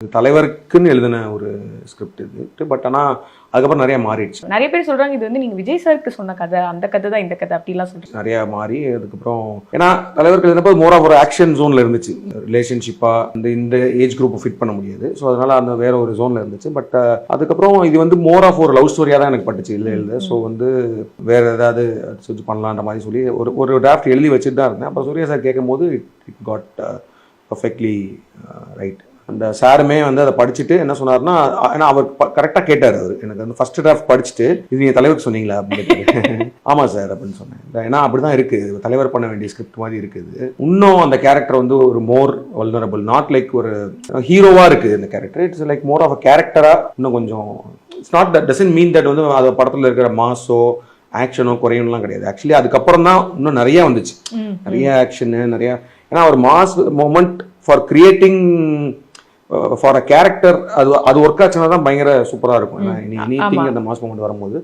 தலைவருக்குன்னு எழுதின ஒரு ஸ்கிரிப்ட் இது. பட் ஆனால் அதுக்கப்புறம் நிறைய மாறிடுச்சு. நிறைய பேர் சொல்றாங்க இது வந்து நீங்க விஜய் சாருக்கு சொன்ன கதை, அந்த கதை தான் இந்த கதை அப்படிலாம் சொல்றீங்க. நிறைய மாறி அதுக்கப்புறம் ஏன்னா தலைவருக்கு எழுதினப்போ மோர் ஆஃப் ஒரு ஆக்ஷன் ஜோன்ல இருந்துச்சு. ரிலேஷன்ஷிப்பா இந்த ஏஜ் குரூப் ஃபிட் பண்ண முடியாது. ஸோ அதனால அந்த வேற ஒரு ஜோன்ல இருந்துச்சு. பட் அதுக்கப்புறம் இது வந்து மோர் ஆஃப் ஒரு லவ் ஸ்டோரியா தான் எனக்கு பட்டுச்சு எழுத. ஸோ வந்து வேற ஏதாவது செஞ்சு பண்ணலான்ற மாதிரி சொல்லி ஒரு டிராஃப்ட் எழுதி வச்சுட்டு தான் இருந்தேன். அப்புறம் சூர்யா சார் கேட்கும் போது இட் காட் பர்ஃபெக்ட்லி ரைட். அந்த சாருமே வந்து அதை படிச்சுட்டு என்ன சொன்னார்னா, ஏன்னா அவர் கரெக்டாக கேட்டார். அவர் எனக்கு வந்து ஃபர்ஸ்ட் டிராஃப்ட் படிச்சுட்டு இது நீங்கள் தலைவருக்கு சொன்னீங்களா அப்படின்னு. ஆமாம் சார் அப்படின்னு சொன்னேன். ஏன்னா அப்படிதான் இருக்கு, தலைவர் பண்ண வேண்டிய ஸ்கிரிப்ட் மாதிரி இருக்குது. இன்னும் அந்த கேரக்டர் வந்து ஒரு மோர் வல்னரபிள், நாட் லைக் ஒரு ஹீரோவா இருக்கு இந்த character. It's like more of a கேரக்டரா. இன்னும் கொஞ்சம் it's not that doesn't mean that வந்து அது படத்தில் இருக்கிற மாஸோ ஆக்ஷனோ குறையணும்லாம் கிடையாது. ஆக்சுவலி அதுக்கப்புறம் தான் இன்னும் நிறைய வந்துச்சு. நிறைய ஆக்ஷனு நிறைய, ஏன்னா ஒரு mass moment for creating for a character அது ஒர்க் ஆச்சுன்னா தான் பயங்கர சூப்பராக இருக்கும். எனி திங் அந்த மாஸ் மொமெண்ட் வரும்போது.